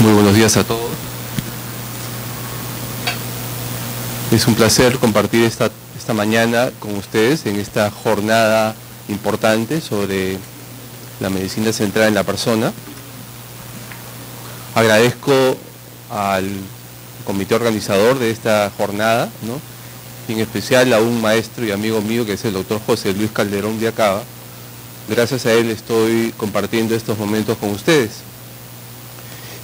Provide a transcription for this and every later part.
Muy buenos días a todos. Es un placer compartir esta mañana con ustedes en esta jornada importante sobre la medicina centrada en la persona. Agradezco al comité organizador de esta jornada, ¿no? Y en especial a un maestro y amigo mío que es el doctor José Luis Calderón de Acaba. Gracias a él estoy compartiendo estos momentos con ustedes.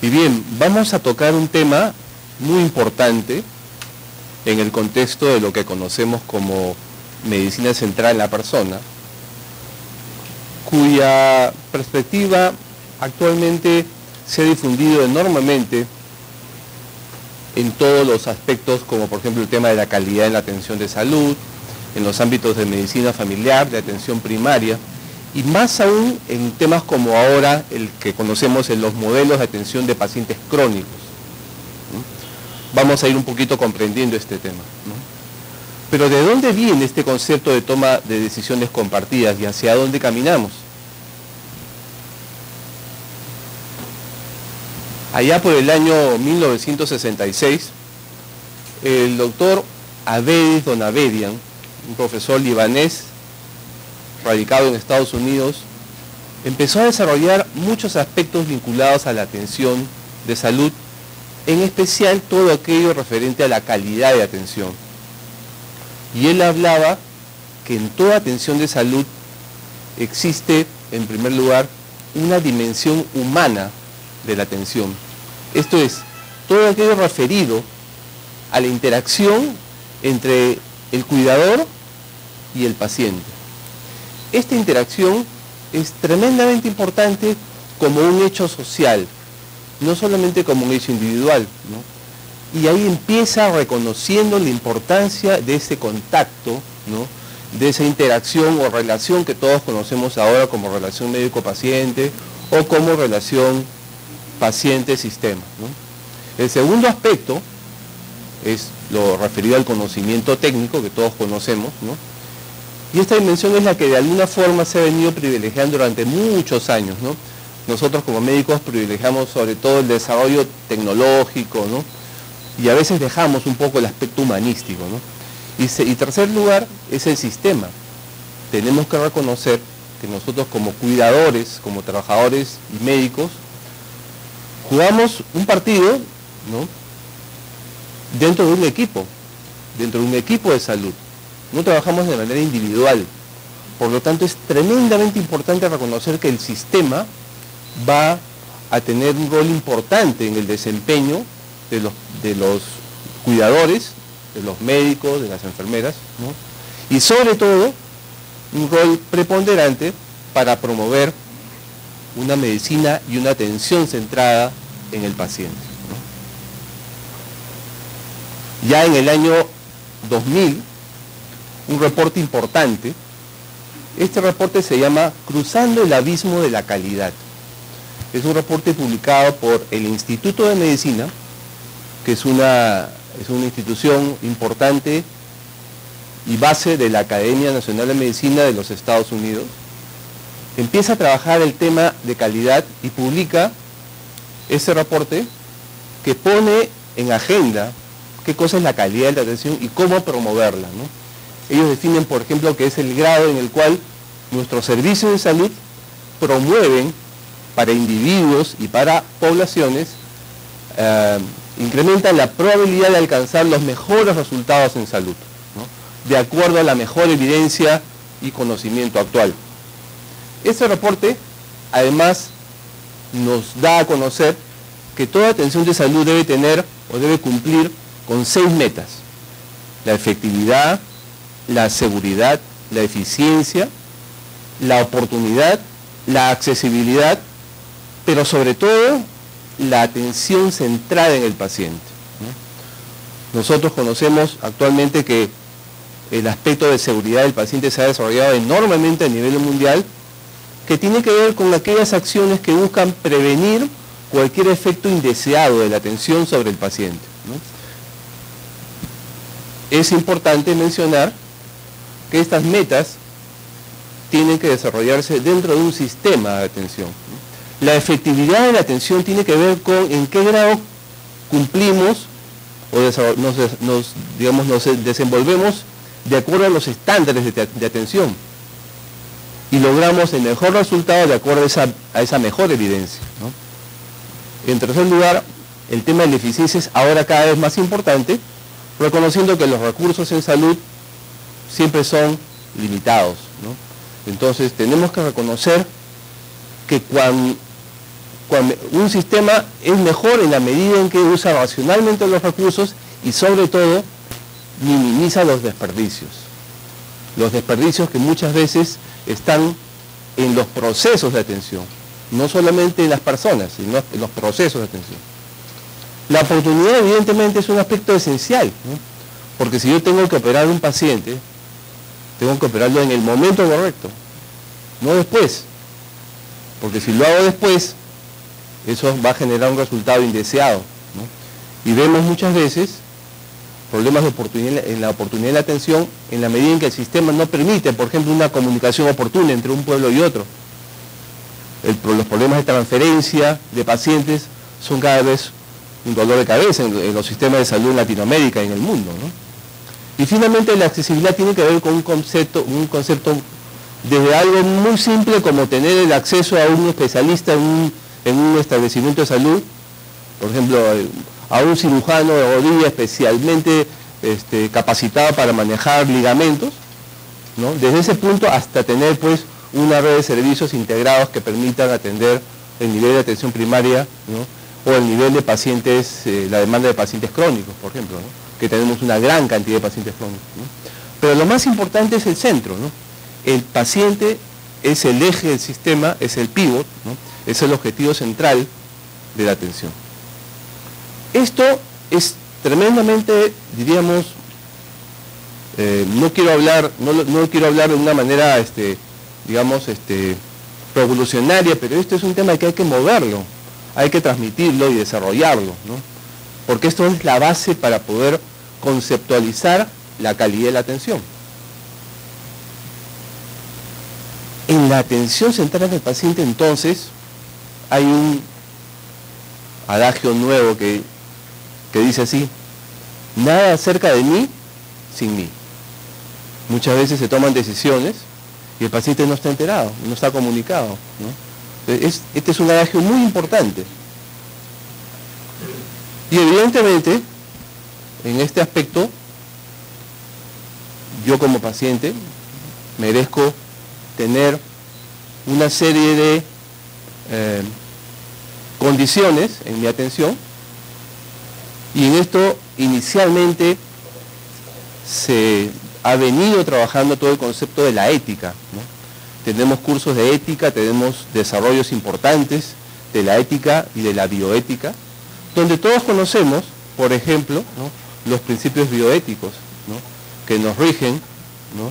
Y bien, vamos a tocar un tema muy importante en el contexto de lo que conocemos como medicina centrada en la persona, cuya perspectiva actualmente se ha difundido enormemente en todos los aspectos, como por ejemplo el tema de la calidad en la atención de salud, en los ámbitos de medicina familiar, de atención primaria, y más aún en temas como ahora el que conocemos en los modelos de atención de pacientes crónicos. Vamos a ir un poquito comprendiendo este tema, ¿no? Pero ¿de dónde viene este concepto de toma de decisiones compartidas y hacia dónde caminamos? Allá por el año 1966, el doctor Abedis Donabedian, un profesor libanés radicado en Estados Unidos, empezó a desarrollar muchos aspectos vinculados a la atención de salud, en especial todo aquello referente a la calidad de atención. Y él hablaba que en toda atención de salud existe, en primer lugar, una dimensión humana de la atención. Esto es, todo aquello referido a la interacción entre el cuidador y el paciente. Esta interacción es tremendamente importante como un hecho social, no solamente como un hecho individual, ¿no? Y ahí empieza reconociendo la importancia de ese contacto, ¿no? De esa interacción o relación que todos conocemos ahora como relación médico-paciente o como relación paciente-sistema, ¿no? El segundo aspecto es lo referido al conocimiento técnico que todos conocemos, ¿no? Y esta dimensión es la que de alguna forma se ha venido privilegiando durante muchos años, ¿no? Nosotros como médicos privilegiamos sobre todo el desarrollo tecnológico, ¿no? Y a veces dejamos un poco el aspecto humanístico, ¿no? Y tercer lugar es el sistema. Tenemos que reconocer que nosotros como cuidadores, como trabajadores y médicos, jugamos un partido, ¿no? dentro de un equipo de salud. No trabajamos de manera individual. Por lo tanto, es tremendamente importante reconocer que el sistema va a tener un rol importante en el desempeño de los cuidadores, de los médicos, de las enfermeras, ¿no? Y sobre todo, un rol preponderante para promover una medicina y una atención centrada en el paciente, ¿no? Ya en el año 2000, un reporte importante, este reporte se llama Cruzando el Abismo de la Calidad. Es un reporte publicado por el Instituto de Medicina, que es una institución importante y base de la Academia Nacional de Medicina de los Estados Unidos. Empieza a trabajar el tema de calidad y publica ese reporte que pone en agenda qué cosa es la calidad de la atención y cómo promoverla, ¿no? Ellos definen, por ejemplo, que es el grado en el cual nuestros servicios de salud promueven para individuos y para poblaciones, incrementan la probabilidad de alcanzar los mejores resultados en salud, ¿no? De acuerdo a la mejor evidencia y conocimiento actual. Este reporte, además, nos da a conocer que toda atención de salud debe tener o debe cumplir con 6 metas: la efectividad, la seguridad, la eficiencia, la oportunidad, la accesibilidad, pero sobre todo la atención centrada en el paciente, ¿no? Nosotros conocemos actualmente que el aspecto de seguridad del paciente se ha desarrollado enormemente a nivel mundial, que tiene que ver con aquellas acciones que buscan prevenir cualquier efecto indeseado de la atención sobre el paciente, ¿no? Es importante mencionar que estas metas tienen que desarrollarse dentro de un sistema de atención, ¿no? La efectividad de la atención tiene que ver con en qué grado cumplimos o nos desenvolvemos de acuerdo a los estándares de atención y logramos el mejor resultado de acuerdo a esa mejor evidencia, ¿no? En tercer lugar, el tema de la eficiencia es ahora cada vez más importante, reconociendo que los recursos en salud siempre son limitados, ¿no? Entonces tenemos que reconocer que cuando un sistema es mejor en la medida en que usa racionalmente los recursos y sobre todo minimiza los desperdicios que muchas veces están en los procesos de atención, no solamente en las personas, sino en los procesos de atención. La oportunidad evidentemente es un aspecto esencial, ¿no? Porque si yo tengo que operar a un paciente, tengo que operarlo en el momento correcto, no después, porque si lo hago después, eso va a generar un resultado indeseado, ¿no? Y vemos muchas veces problemas en la oportunidad de la atención en la medida en que el sistema no permite, por ejemplo, una comunicación oportuna entre un pueblo y otro. Los problemas de transferencia de pacientes son cada vez un dolor de cabeza en los sistemas de salud en Latinoamérica y en el mundo, ¿no? Y finalmente la accesibilidad tiene que ver con un concepto desde algo muy simple como tener el acceso a un especialista en un establecimiento de salud, por ejemplo, a un cirujano de rodilla especialmente capacitado para manejar ligamentos, ¿no? Desde ese punto hasta tener pues una red de servicios integrados que permitan atender el nivel de atención primaria, ¿no? O el nivel de pacientes, la demanda de pacientes crónicos, por ejemplo, ¿no? Que tenemos una gran cantidad de pacientes crónicos, ¿no? Pero lo más importante es el centro, ¿no? El paciente es el eje del sistema, es el pivot, ¿no? Es el objetivo central de la atención. Esto es tremendamente, diríamos, no quiero hablar de una manera, digamos, revolucionaria, pero esto es un tema que hay que moverlo, hay que transmitirlo y desarrollarlo, ¿no? Porque esto es la base para poder conceptualizar la calidad de la atención. En la atención centrada en el paciente, entonces, hay un adagio nuevo que dice así: nada acerca de mí sin mí. Muchas veces se toman decisiones y el paciente no está enterado, no está comunicado, ¿no? Este es un adagio muy importante. Y evidentemente, en este aspecto, yo como paciente merezco tener una serie de condiciones en mi atención, y en esto inicialmente se ha venido trabajando todo el concepto de la ética, ¿no? Tenemos cursos de ética, tenemos desarrollos importantes de la ética y de la bioética, donde todos conocemos, por ejemplo, ¿no? Los principios bioéticos, ¿no? Que nos rigen, ¿no?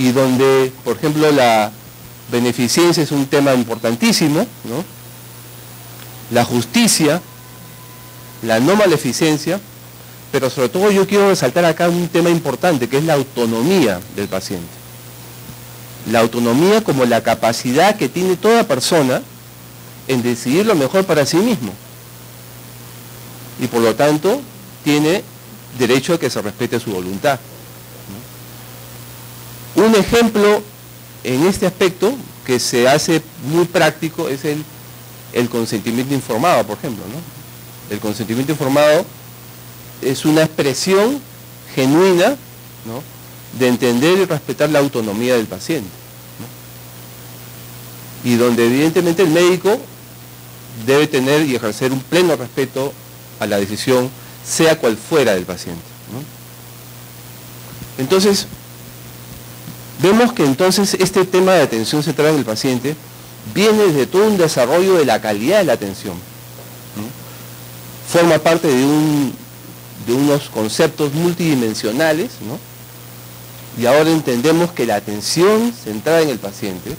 Y donde, por ejemplo, la beneficencia es un tema importantísimo, ¿no? La justicia, la no maleficencia, pero sobre todo yo quiero resaltar acá un tema importante, que es la autonomía del paciente. La autonomía como la capacidad que tiene toda persona en decidir lo mejor para sí mismo. Y por lo tanto, tiene derecho a que se respete su voluntad, ¿no? Un ejemplo en este aspecto que se hace muy práctico es el consentimiento informado, por ejemplo, ¿no? El consentimiento informado es una expresión genuina, ¿no? De entender y respetar la autonomía del paciente, ¿no? Y donde evidentemente el médico debe tener y ejercer un pleno respeto a la decisión, sea cual fuera del paciente, ¿no? Entonces, vemos que entonces este tema de atención centrada en el paciente viene desde todo un desarrollo de la calidad de la atención, ¿no? Forma parte de unos conceptos multidimensionales, ¿no? Y ahora entendemos que la atención centrada en el paciente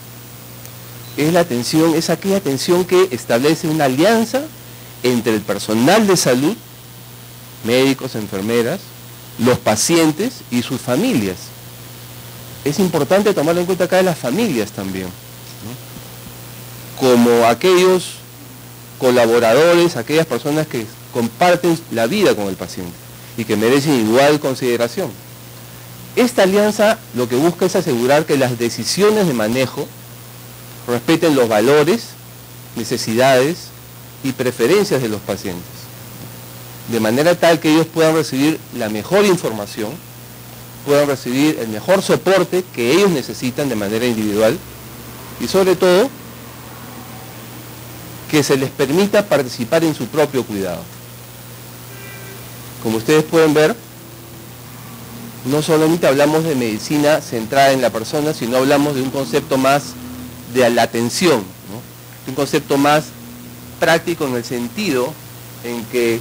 es aquella atención que establece una alianza entre el personal de salud, médicos, enfermeras, los pacientes y sus familias. Es importante tomar en cuenta acá las familias también, ¿no? como aquellos colaboradores, aquellas personas que comparten la vida con el paciente y que merecen igual consideración. Esta alianza lo que busca es asegurar que las decisiones de manejo respeten los valores, necesidades y preferencias de los pacientes, de manera tal que ellos puedan recibir la mejor información, puedan recibir el mejor soporte que ellos necesitan de manera individual y sobre todo que se les permita participar en su propio cuidado. Como ustedes pueden ver, no solamente hablamos de medicina centrada en la persona, sino hablamos de un concepto más de la atención, ¿no? Un concepto más práctico en el sentido en que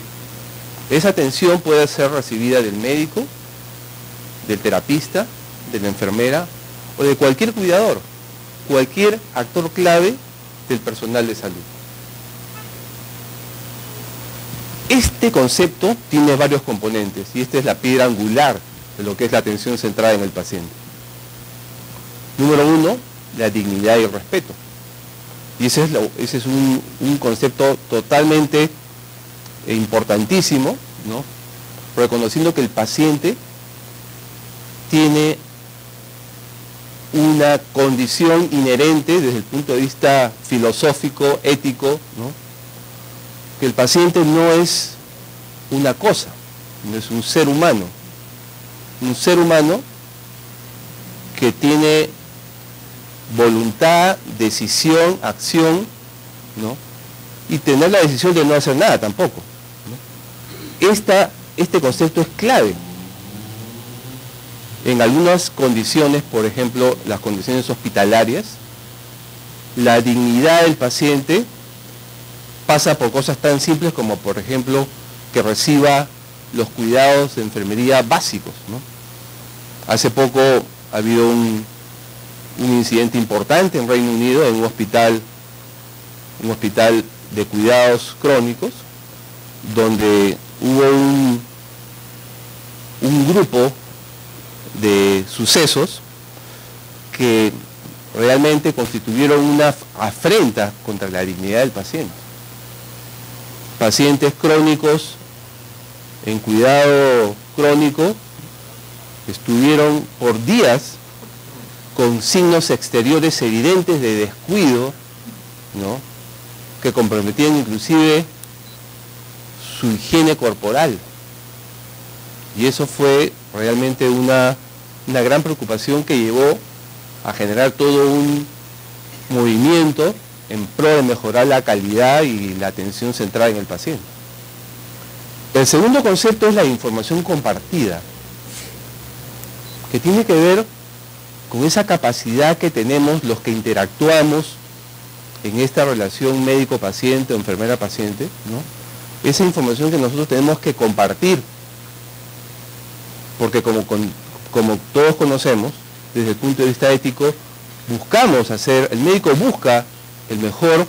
esa atención puede ser recibida del médico, del terapista, de la enfermera o de cualquier cuidador, cualquier actor clave del personal de salud. Este concepto tiene varios componentes y esta es la piedra angular de lo que es la atención centrada en el paciente. Número uno, la dignidad y el respeto. Y ese es un concepto totalmente importantísimo, ¿no? Reconociendo que el paciente tiene una condición inherente desde el punto de vista filosófico, ético, ¿no? Que el paciente no es una cosa, no es un ser humano que tiene voluntad, decisión, acción, ¿no? Y tener la decisión de no hacer nada tampoco, ¿no? Este concepto es clave. En algunas condiciones, por ejemplo, las condiciones hospitalarias, la dignidad del paciente pasa por cosas tan simples como, por ejemplo, que reciba los cuidados de enfermería básicos, ¿no? Hace poco ha habido un incidente importante en Reino Unido, en un hospital de cuidados crónicos, donde hubo un grupo de sucesos que realmente constituyeron una afrenta contra la dignidad del paciente. Pacientes crónicos en cuidado crónico estuvieron por días con signos exteriores evidentes de descuido, ¿no? Que comprometían inclusive su higiene corporal. Y eso fue realmente una gran preocupación que llevó a generar todo un movimiento en pro de mejorar la calidad y la atención centrada en el paciente. El segundo concepto es la información compartida, que tiene que ver con esa capacidad que tenemos los que interactuamos en esta relación médico-paciente o enfermera-paciente, ¿no? Esa información que nosotros tenemos que compartir, porque como todos conocemos, desde el punto de vista ético, el médico busca el mejor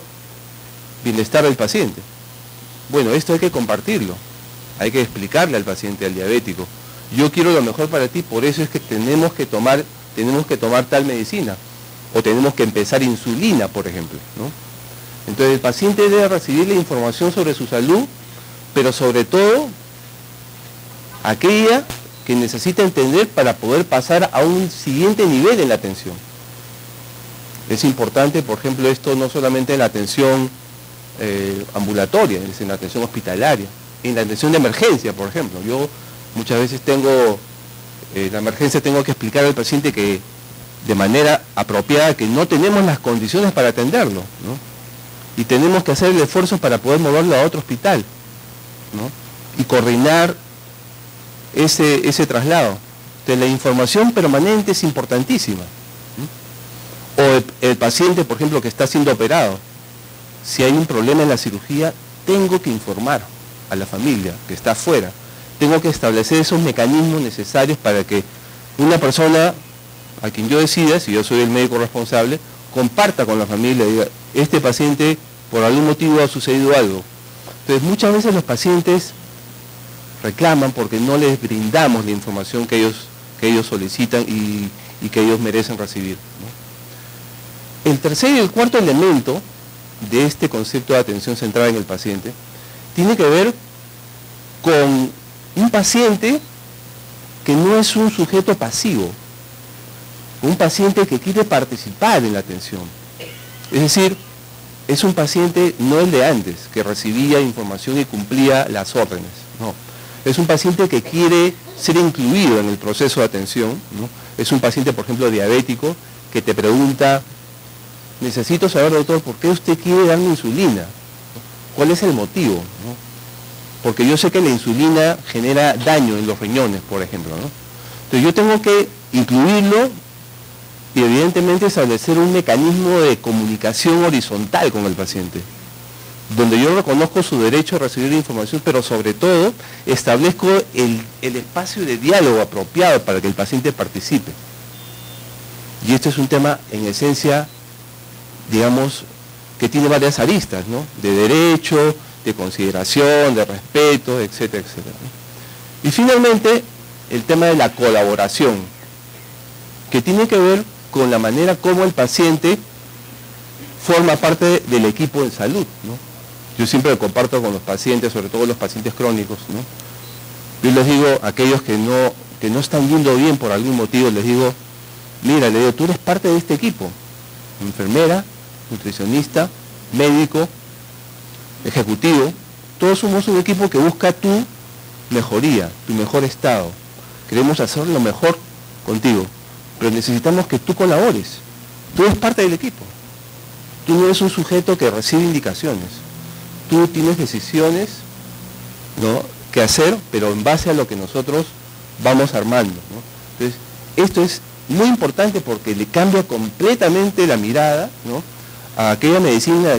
bienestar del paciente. Bueno, esto hay que compartirlo, hay que explicarle al paciente, al diabético, yo quiero lo mejor para ti, por eso es que tenemos que tomar tal medicina, o tenemos que empezar insulina, por ejemplo, ¿no? Entonces el paciente debe recibir la información sobre su salud, pero sobre todo aquella que necesita entender para poder pasar a un siguiente nivel en la atención. Es importante, por ejemplo, esto no solamente en la atención ambulatoria, es en la atención hospitalaria, en la atención de emergencia, por ejemplo. Yo muchas veces la emergencia tengo que explicar al paciente que de manera apropiada que no tenemos las condiciones para atenderlo, ¿no? Y tenemos que hacer el esfuerzo para poder moverlo a otro hospital, ¿no? Y coordinar ese traslado. Entonces, la información permanente es importantísima, ¿no? O el paciente, por ejemplo, que está siendo operado, si hay un problema en la cirugía, tengo que informar a la familia que está afuera. Tengo que establecer esos mecanismos necesarios para que una persona a quien yo decida, si yo soy el médico responsable, comparta con la familia y diga, este paciente por algún motivo ha sucedido algo. Entonces muchas veces los pacientes reclaman porque no les brindamos la información que ellos solicitan y que ellos merecen recibir, ¿no? El tercer y el cuarto elemento de este concepto de atención centrada en el paciente tiene que ver con un paciente que no es un sujeto pasivo, un paciente que quiere participar en la atención. Es decir, es un paciente no el de antes, que recibía información y cumplía las órdenes, no. Es un paciente que quiere ser incluido en el proceso de atención, ¿no? Es un paciente, por ejemplo, diabético, que te pregunta, necesito saber, doctor, ¿por qué usted quiere darme insulina? ¿Cuál es el motivo? ¿No? Porque yo sé que la insulina genera daño en los riñones, por ejemplo, ¿no? Entonces yo tengo que incluirlo y evidentemente establecer un mecanismo de comunicación horizontal con el paciente, donde yo reconozco su derecho a recibir información, pero sobre todo establezco el espacio de diálogo apropiado para que el paciente participe. Y este es un tema, en esencia, digamos, que tiene varias aristas, ¿no? De derecho, de consideración, de respeto, etcétera, etcétera, ¿no? Y finalmente, el tema de la colaboración, que tiene que ver con la manera como el paciente forma parte del equipo de salud, ¿no? Yo siempre comparto con los pacientes, sobre todo los pacientes crónicos, ¿no? Yo les digo a aquellos que no están yendo bien por algún motivo, les digo, mira, le digo, tú eres parte de este equipo, enfermera, nutricionista, médico, ejecutivo, todos somos un equipo que busca tu mejoría, tu mejor estado. Queremos hacer lo mejor contigo, pero necesitamos que tú colabores. Tú eres parte del equipo. Tú no eres un sujeto que recibe indicaciones. Tú tienes decisiones, ¿no?, que hacer, pero en base a lo que nosotros vamos armando, ¿no? Entonces, esto es muy importante porque le cambia completamente la mirada, ¿no?, a aquella medicina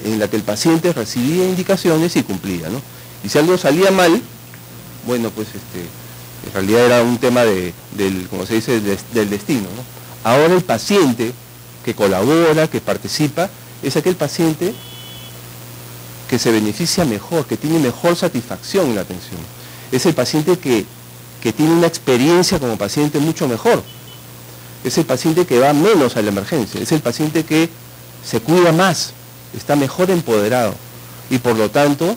en la que el paciente recibía indicaciones y cumplía, ¿no? Y si algo salía mal, bueno, pues en realidad era un tema como se dice, del destino, ¿no? Ahora el paciente que colabora, que participa, es aquel paciente que se beneficia mejor, que tiene mejor satisfacción en la atención. Es el paciente que tiene una experiencia como paciente mucho mejor. Es el paciente que va menos a la emergencia. Es el paciente que se cuida más, está mejor empoderado y por lo tanto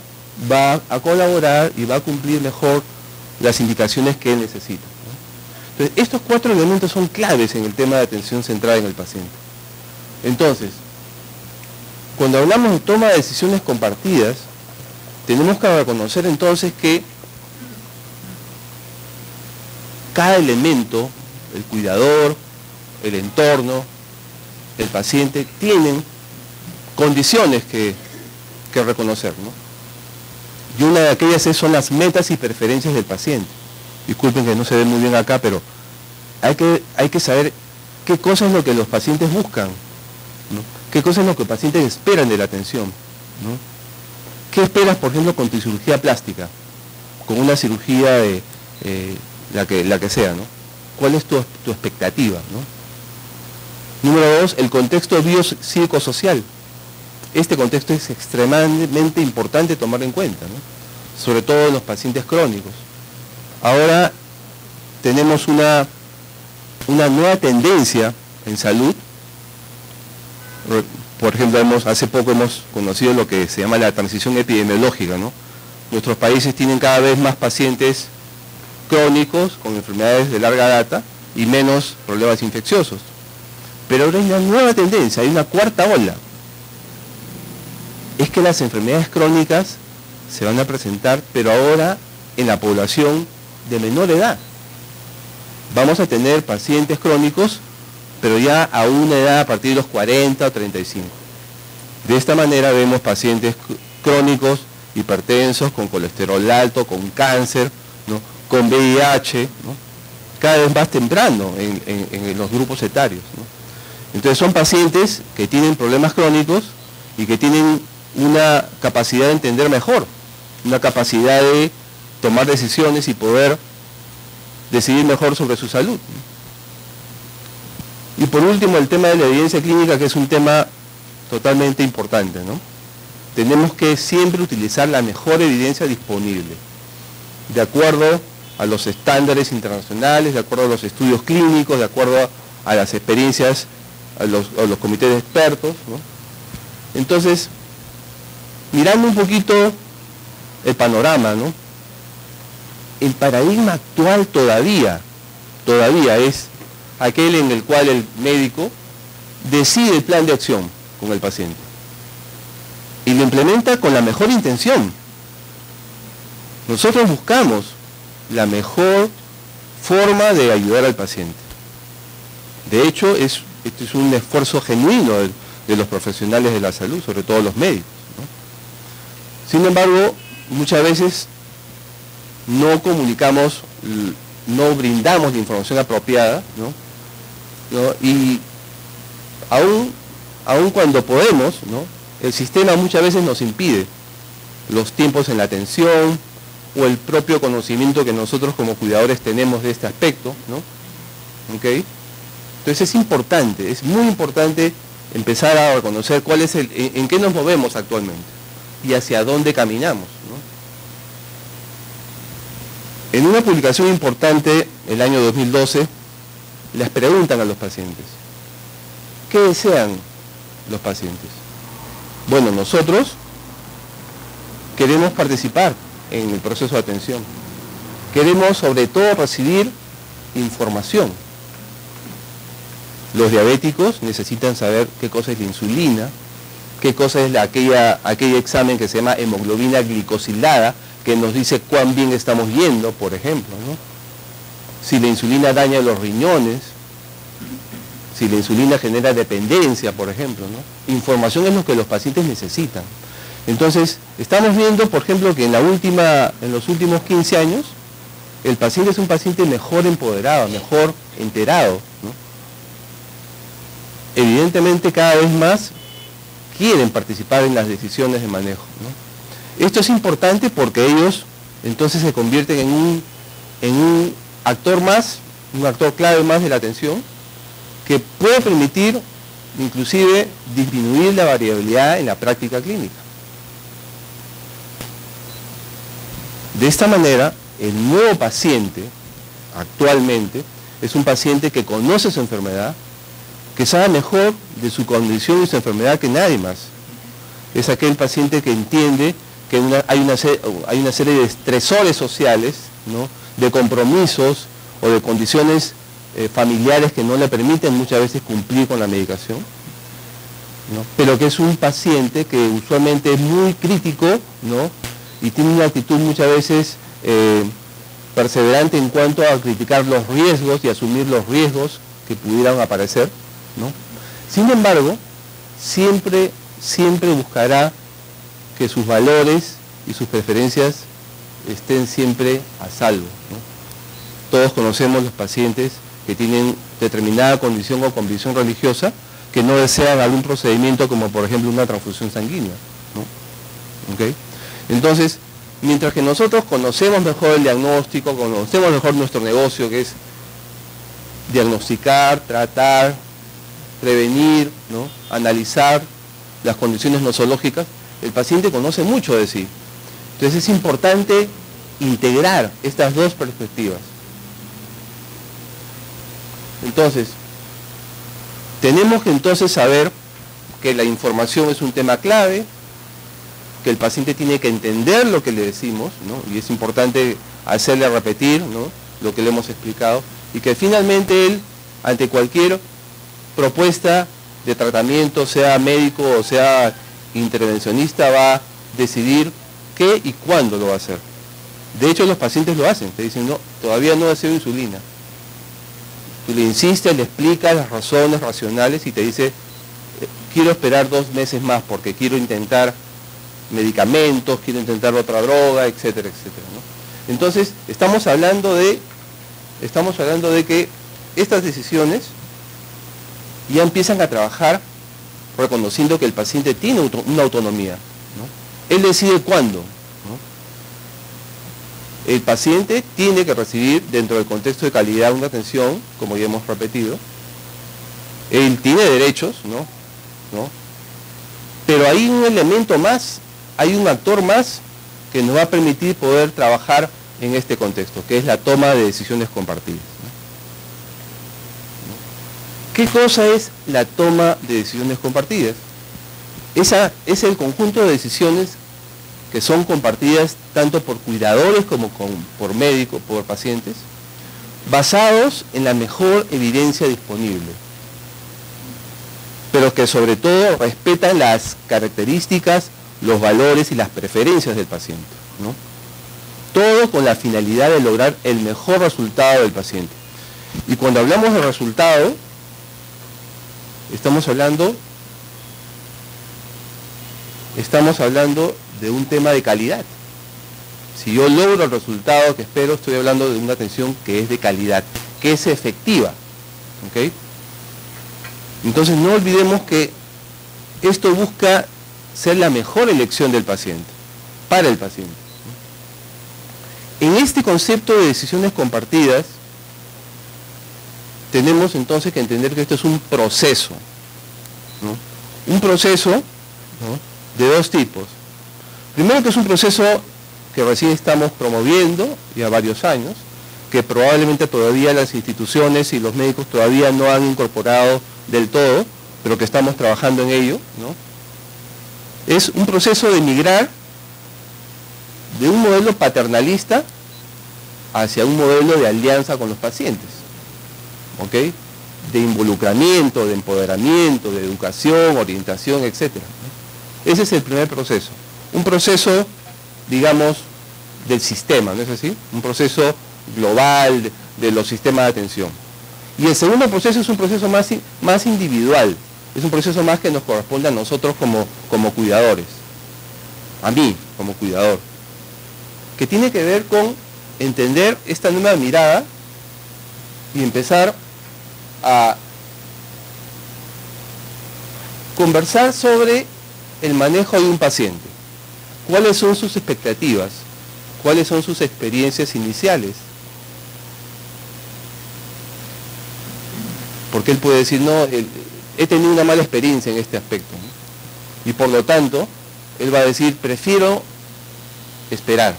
va a colaborar y va a cumplir mejor las indicaciones que él necesita, ¿no? Entonces, estos 4 elementos son claves en el tema de atención centrada en el paciente. Entonces, cuando hablamos de toma de decisiones compartidas, tenemos que reconocer entonces que cada elemento, el cuidador, el entorno, el paciente, tienen condiciones que reconocer, ¿no? Y una de aquellas son las metas y preferencias del paciente. Disculpen que no se ve muy bien acá, pero hay que saber qué cosa es lo que los pacientes buscan, ¿no? Qué cosa es lo que los pacientes esperan de la atención, ¿no? ¿Qué esperas, por ejemplo, con tu cirugía plástica? Con una cirugía de la que sea, ¿no? ¿Cuál es tu expectativa, ¿no? Número 2, el contexto biopsicosocial. Este contexto es extremadamente importante tomar en cuenta, ¿no? Sobre todo en los pacientes crónicos. Ahora tenemos una nueva tendencia en salud. Por ejemplo, hace poco hemos conocido lo que se llama la transición epidemiológica, ¿no? Nuestros países tienen cada vez más pacientes crónicos con enfermedades de larga data y menos problemas infecciosos. Pero ahora hay una nueva tendencia, hay una cuarta ola. Es que las enfermedades crónicas se van a presentar, pero ahora en la población de menor edad. Vamos a tener pacientes crónicos, pero ya a una edad a partir de los 40 o 35. De esta manera vemos pacientes crónicos, hipertensos, con colesterol alto, con cáncer, ¿no?, con VIH, ¿no?, cada vez más temprano en los grupos etarios, ¿no? Entonces son pacientes que tienen problemas crónicos y que tienen una capacidad de entender mejor, una capacidad de tomar decisiones y poder decidir mejor sobre su salud. Y por último, el tema de la evidencia clínica, que es un tema totalmente importante, ¿no? Tenemos que siempre utilizar la mejor evidencia disponible, de acuerdo a los estándares internacionales, de acuerdo a los estudios clínicos, de acuerdo a las experiencias, a los comités de expertos, ¿no? Entonces, mirando un poquito el panorama, ¿no? El paradigma actual todavía es aquel en el cual el médico decide el plan de acción con el paciente y lo implementa con la mejor intención. Nosotros buscamos la mejor forma de ayudar al paciente. De hecho, este es un esfuerzo genuino de los profesionales de la salud, sobre todo los médicos, ¿no? Sin embargo, muchas veces no comunicamos, no brindamos la información apropiada, ¿no? Y aún cuando podemos, ¿no? El sistema muchas veces nos impide los tiempos en la atención o el propio conocimiento que nosotros como cuidadores tenemos de este aspecto, ¿no? ¿Okay? Entonces es importante, es muy importante empezar a reconocer cuál es en qué nos movemos actualmente y hacia dónde caminamos, ¿no? En una publicación importante, el año 2012, les preguntan a los pacientes, ¿qué desean los pacientes? Bueno, nosotros queremos participar en el proceso de atención. Queremos sobre todo recibir información. Los diabéticos necesitan saber qué cosa es la insulina, qué cosa es aquel examen que se llama hemoglobina glicosilada, que nos dice cuán bien estamos yendo, por ejemplo, ¿no? Si la insulina daña los riñones, si la insulina genera dependencia, por ejemplo, ¿no? Información es lo que los pacientes necesitan. Entonces, estamos viendo, por ejemplo, que en los últimos 15 años, el paciente es un paciente mejor empoderado, mejor enterado, ¿no? Evidentemente, cada vez más quieren participar en las decisiones de manejo, ¿no? Esto es importante porque ellos entonces se convierten en un actor más, un actor clave más de la atención, que puede permitir inclusive disminuir la variabilidad en la práctica clínica. De esta manera, el nuevo paciente actualmente es un paciente que conoce su enfermedad, que sabe mejor de su condición y su enfermedad que nadie más. Es aquel paciente que entiende que hay una serie de estresores sociales, ¿no? De compromisos o de condiciones familiares que no le permiten muchas veces cumplir con la medicación, ¿no? Pero que es un paciente que usualmente es muy crítico, ¿no? Y tiene una actitud muchas veces perseverante en cuanto a criticar los riesgos y asumir los riesgos que pudieran aparecer, ¿no? Sin embargo, siempre buscará que sus valores y sus preferencias estén siempre a salvo, ¿no? Todos conocemos los pacientes que tienen determinada condición o convicción religiosa que no desean algún procedimiento como por ejemplo una transfusión sanguínea, ¿no? ¿Okay? Entonces, mientras que nosotros conocemos mejor el diagnóstico, conocemos mejor nuestro negocio, que es diagnosticar, tratar, prevenir, ¿no? Analizar las condiciones nosológicas, el paciente conoce mucho de sí. Entonces es importante integrar estas dos perspectivas. Entonces, tenemos que entonces saber que la información es un tema clave, que el paciente tiene que entender lo que le decimos, ¿no? Y es importante hacerle repetir, ¿no? Lo que le hemos explicado, y que finalmente él, ante cualquier propuesta de tratamiento, sea médico o sea intervencionista, va a decidir qué y cuándo lo va a hacer. De hecho, los pacientes lo hacen, te dicen, no, todavía no deseo insulina. Tú le insistes, le explicas las razones racionales y te dice, quiero esperar 2 meses más porque quiero intentar medicamentos, quiero intentar otra droga, etcétera, etcétera, ¿no? Entonces, estamos hablando de que estas decisiones ya empiezan a trabajar reconociendo que el paciente tiene una autonomía, ¿no? Él decide cuándo, ¿no? El paciente tiene que recibir, dentro del contexto de calidad, una atención, como ya hemos repetido. Él tiene derechos, ¿no? Pero hay un elemento más, hay un actor más que nos va a permitir poder trabajar en este contexto, que es la toma de decisiones compartidas, ¿no? ¿Qué cosa es la toma de decisiones compartidas? es el conjunto de decisiones que son compartidas tanto por cuidadores como por médicos, por pacientes, basados en la mejor evidencia disponible, pero que sobre todo respetan las características, los valores y las preferencias del paciente, ¿no? Todo con la finalidad de lograr el mejor resultado del paciente. Y cuando hablamos de resultado, estamos hablando de un tema de calidad. Si yo logro el resultado que espero, estoy hablando de una atención que es de calidad, que es efectiva, ¿ok? Entonces no olvidemos que esto busca ser la mejor elección del paciente, para el paciente. En este concepto de decisiones compartidas, tenemos entonces que entender que esto es un proceso, ¿no? Un proceso, ¿no?, de dos tipos. Primero, que es un proceso que recién estamos promoviendo ya varios años, que probablemente todavía las instituciones y los médicos todavía no han incorporado del todo, pero que estamos trabajando en ello, ¿no? Es un proceso de migrar de un modelo paternalista hacia un modelo de alianza con los pacientes, ¿ok? De involucramiento, de empoderamiento, de educación, orientación, etc. Ese es el primer proceso. Un proceso, digamos, del sistema, ¿no es así? Un proceso global de los sistemas de atención. Y el segundo proceso es un proceso más individual, es un proceso más que nos corresponde a nosotros como cuidadores, a mí como cuidador, que tiene que ver con entender esta nueva mirada y empezar a conversar sobre el manejo de un paciente. ¿Cuáles son sus expectativas? ¿Cuáles son sus experiencias iniciales? Porque él puede decir, no, he tenido una mala experiencia en este aspecto, ¿no? Y por lo tanto, él va a decir, prefiero esperar,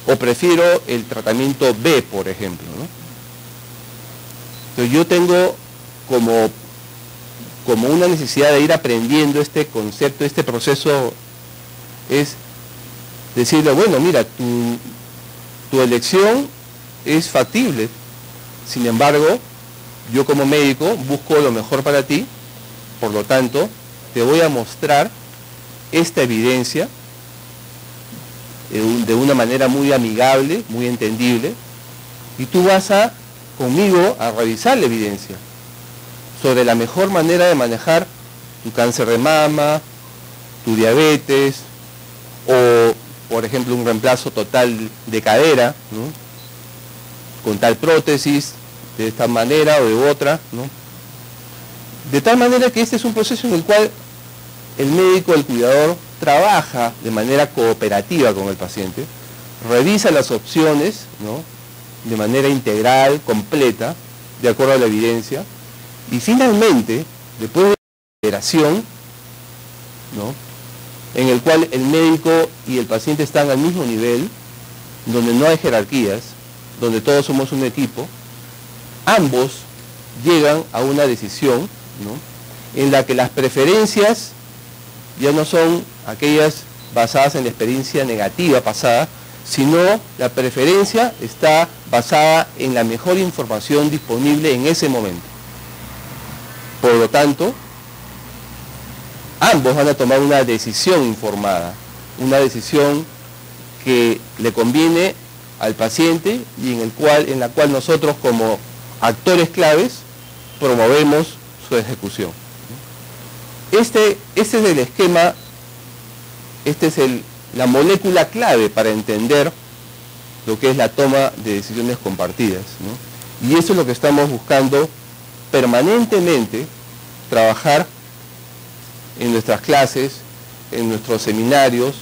o prefiero el tratamiento B, por ejemplo, ¿no? Entonces yo tengo como una necesidad de ir aprendiendo este concepto, este proceso, es decirle, bueno, mira, tu elección es factible, sin embargo, yo como médico busco lo mejor para ti, por lo tanto, te voy a mostrar esta evidencia de una manera muy amigable, muy entendible, y tú vas conmigo a revisar la evidencia sobre la mejor manera de manejar tu cáncer de mama, tu diabetes, o por ejemplo un reemplazo total de cadera, ¿no?, con tal prótesis, de esta manera o de otra, ¿no? De tal manera que este es un proceso en el cual el médico, el cuidador, trabaja de manera cooperativa con el paciente, revisa las opciones, ¿no?, de manera integral, completa, de acuerdo a la evidencia, y finalmente, después de la iteración, ¿no?, en el cual el médico y el paciente están al mismo nivel, donde no hay jerarquías, donde todos somos un equipo, ambos llegan a una decisión, ¿no?, en la que las preferencias ya no son aquellas basadas en la experiencia negativa pasada, sino la preferencia está basada en la mejor información disponible en ese momento. Por lo tanto, ambos van a tomar una decisión informada, una decisión que le conviene al paciente y en la cual nosotros como actores claves promovemos su ejecución. Este es el esquema, la molécula clave para entender lo que es la toma de decisiones compartidas, ¿no? Y eso es lo que estamos buscando permanentemente trabajar en nuestras clases, en nuestros seminarios,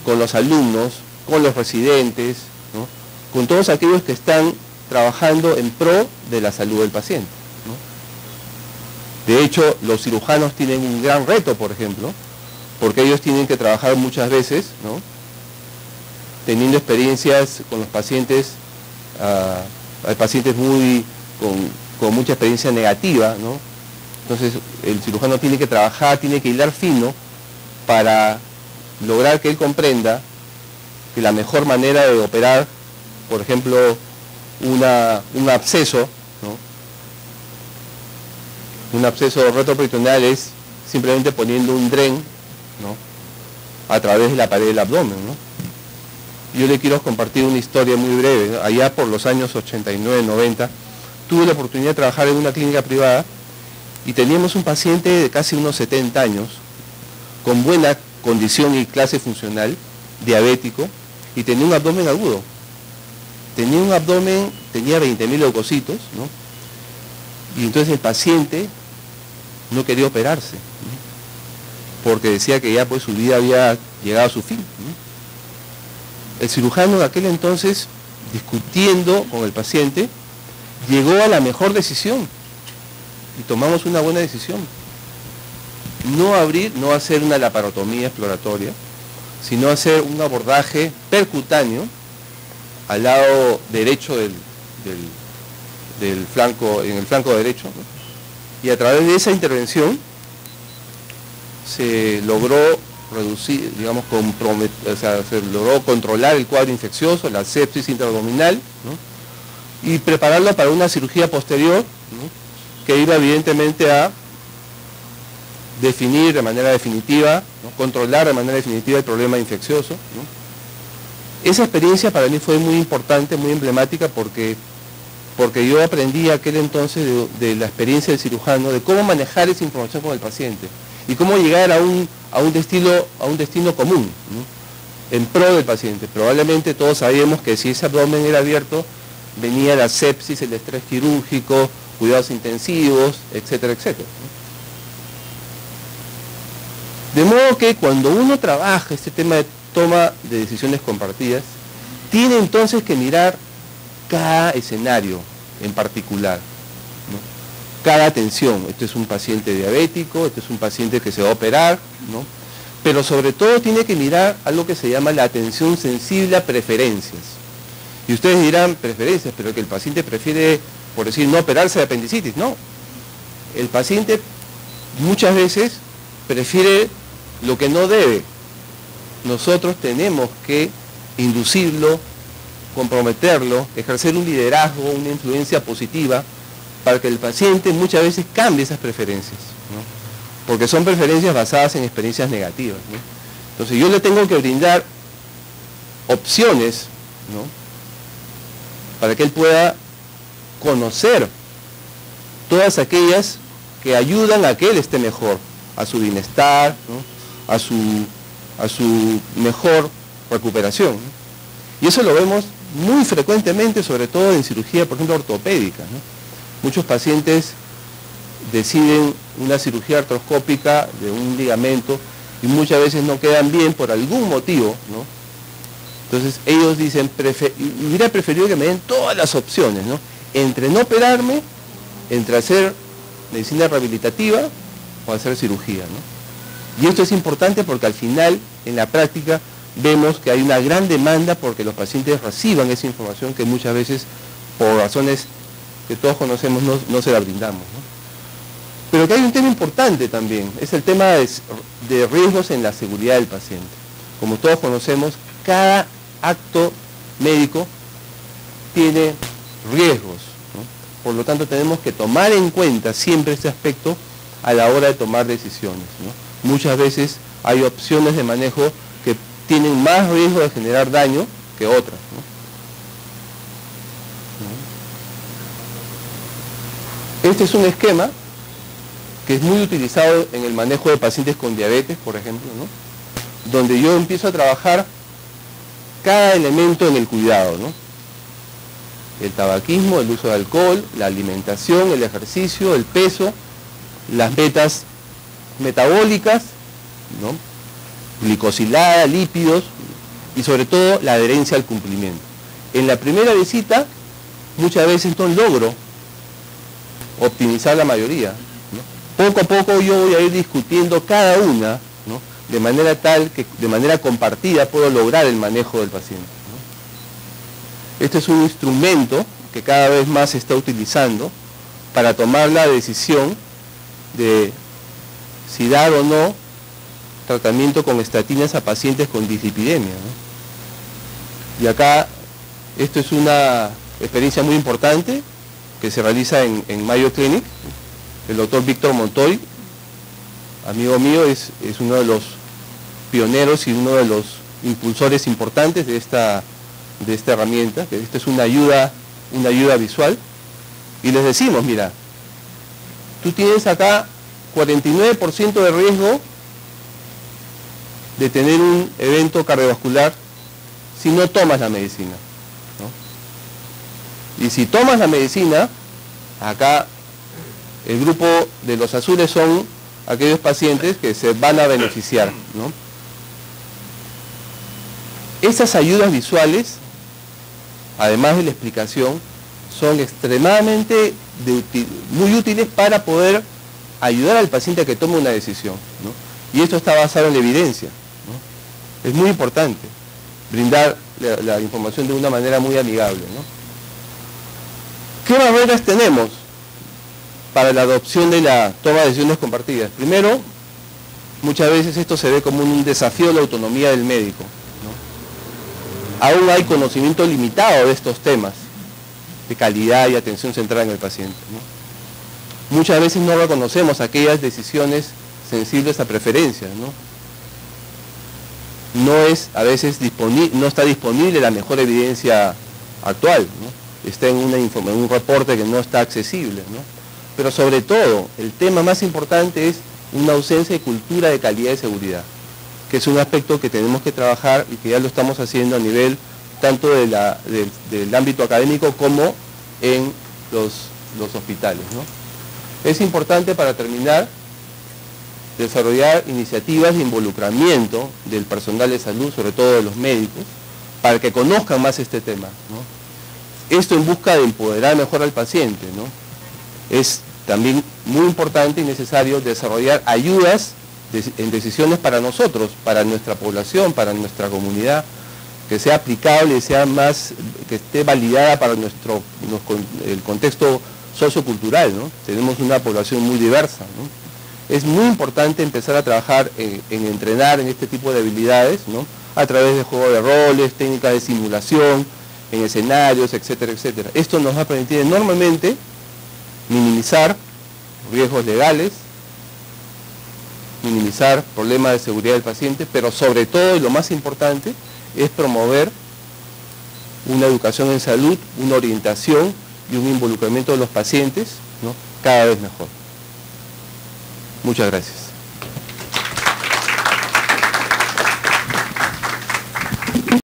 con los alumnos, con los residentes, ¿no?, con todos aquellos que están trabajando en pro de la salud del paciente, ¿no? De hecho, los cirujanos tienen un gran reto, por ejemplo, porque ellos tienen que trabajar muchas veces, ¿no?, teniendo experiencias con los pacientes, hay pacientes con mucha experiencia negativa, ¿no? Entonces el cirujano tiene que trabajar, tiene que hilar fino para lograr que él comprenda que la mejor manera de operar, por ejemplo, un absceso, ¿no? Un absceso retroperitoneal es simplemente poniendo un dren, ¿no?, a través de la pared del abdomen, ¿no? Yo le quiero compartir una historia muy breve, ¿no? Allá por los años 89, 90, tuve la oportunidad de trabajar en una clínica privada y teníamos un paciente de casi unos 70 años, con buena condición y clase funcional, diabético, y tenía un abdomen agudo. Tenía 20.000 leucocitos, ¿no? Y entonces el paciente no quería operarse, ¿no?, porque decía que ya pues su vida había llegado a su fin, ¿no? El cirujano de aquel entonces, discutiendo con el paciente, llegó a la mejor decisión y tomamos una buena decisión. No hacer una laparotomía exploratoria, sino hacer un abordaje percutáneo al lado derecho del flanco, en el flanco derecho, ¿no? Y a través de esa intervención se logró reducir, digamos, se logró controlar el cuadro infeccioso, la sepsis intraabdominal, ¿no?, y prepararla para una cirugía posterior, ¿no?, que iba evidentemente a definir de manera definitiva, ¿no?, controlar de manera definitiva el problema infeccioso, ¿no? Esa experiencia para mí fue muy importante, muy emblemática, porque yo aprendí aquel entonces de la experiencia del cirujano, de cómo manejar esa información con el paciente y cómo llegar a un destino común, ¿no?, en pro del paciente. Probablemente todos sabíamos que si ese abdomen era abierto, venía la sepsis, el estrés quirúrgico, cuidados intensivos, etcétera, etcétera, ¿no? De modo que cuando uno trabaja este tema de toma de decisiones compartidas, tiene entonces que mirar cada escenario en particular, ¿no?, cada atención. Este es un paciente diabético, este es un paciente que se va a operar, ¿no?, pero sobre todo tiene que mirar algo que se llama la atención sensible a preferencias. Y ustedes dirán, preferencias, pero que el paciente prefiere, por decir, no operarse de apendicitis. No, el paciente muchas veces prefiere lo que no debe. Nosotros tenemos que inducirlo, comprometerlo, ejercer un liderazgo, una influencia positiva, para que el paciente muchas veces cambie esas preferencias, ¿no?, porque son preferencias basadas en experiencias negativas, ¿no? Entonces yo le tengo que brindar opciones, ¿no?, para que él pueda conocer todas aquellas que ayudan a que él esté mejor, a su bienestar, ¿no?, a su mejor recuperación, ¿no? Y eso lo vemos muy frecuentemente, sobre todo en cirugía, por ejemplo, ortopédica, ¿no? Muchos pacientes deciden una cirugía artroscópica de un ligamento y muchas veces no quedan bien por algún motivo, ¿no? Entonces ellos dicen, hubiera preferido que me den todas las opciones, ¿no?, entre no operarme, entre hacer medicina rehabilitativa o hacer cirugía, ¿no? Y esto es importante porque al final, en la práctica, vemos que hay una gran demanda porque los pacientes reciban esa información que muchas veces, por razones que todos conocemos, no se la brindamos, ¿no? Pero que hay un tema importante también, es el tema de riesgos en la seguridad del paciente. Como todos conocemos, cada acto médico tiene riesgos, ¿no? Por lo tanto, tenemos que tomar en cuenta siempre este aspecto a la hora de tomar decisiones, ¿no? Muchas veces hay opciones de manejo que tienen más riesgo de generar daño que otras, ¿no? Este es un esquema que es muy utilizado en el manejo de pacientes con diabetes, por ejemplo, ¿no?, donde yo empiezo a trabajar cada elemento en el cuidado, ¿no? El tabaquismo, el uso de alcohol, la alimentación, el ejercicio, el peso, las metas metabólicas, ¿no?, glicosilada, lípidos y sobre todo la adherencia al cumplimiento. En la primera visita muchas veces no logro optimizar la mayoría, ¿no? Poco a poco yo voy a ir discutiendo cada una, ¿no?, de manera tal que de manera compartida puedo lograr el manejo del paciente, ¿no? Este es un instrumento que cada vez más se está utilizando para tomar la decisión de si dar o no tratamiento con estatinas a pacientes con dislipidemia, ¿no? Y acá, esto es una experiencia muy importante que se realiza en Mayo Clinic. El doctor Víctor Montoy, amigo mío, es uno de los pioneros y uno de los impulsores importantes de esta herramienta, que esta es una ayuda visual. Y les decimos, mira, tú tienes acá 49% de riesgo de tener un evento cardiovascular si no tomas la medicina, ¿no? Y si tomas la medicina, acá el grupo de los azules son aquellos pacientes que se van a beneficiar, ¿no? Esas ayudas visuales, además de la explicación, son extremadamente muy útiles para poder ayudar al paciente a que tome una decisión, ¿no? Y esto está basado en la evidencia, ¿no? Es muy importante brindar la información de una manera muy amigable, ¿no? ¿Qué barreras tenemos para la adopción de la toma de decisiones compartidas? Primero, muchas veces esto se ve como un desafío a la autonomía del médico, ¿no? Aún hay conocimiento limitado de estos temas de calidad y atención centrada en el paciente, ¿no? Muchas veces no reconocemos aquellas decisiones sensibles a preferencias, ¿no? A veces no está disponible la mejor evidencia actual, ¿no? Está en un reporte que no está accesible, ¿no? Pero sobre todo, el tema más importante es una ausencia de cultura de calidad y seguridad, que es un aspecto que tenemos que trabajar y que ya lo estamos haciendo a nivel tanto del ámbito académico como en los hospitales, ¿no? Es importante, para terminar, desarrollar iniciativas de involucramiento del personal de salud, sobre todo de los médicos, para que conozcan más este tema, ¿no? Esto en busca de empoderar mejor al paciente, ¿no? Es también muy importante y necesario desarrollar ayudas en decisiones para nosotros, para nuestra población, para nuestra comunidad, que sea aplicable, que esté validada para el contexto sociocultural, ¿no? Tenemos una población muy diversa, ¿no? Es muy importante empezar a trabajar en entrenar en este tipo de habilidades, ¿no? A través de juego de roles, técnicas de simulación, en escenarios, etcétera, etcétera. Esto nos va a permitir enormemente minimizar riesgos legales, minimizar problemas de seguridad del paciente, pero sobre todo, y lo más importante, es promover una educación en salud, una orientación y un involucramiento de los pacientes, ¿no? Cada vez mejor. Muchas gracias.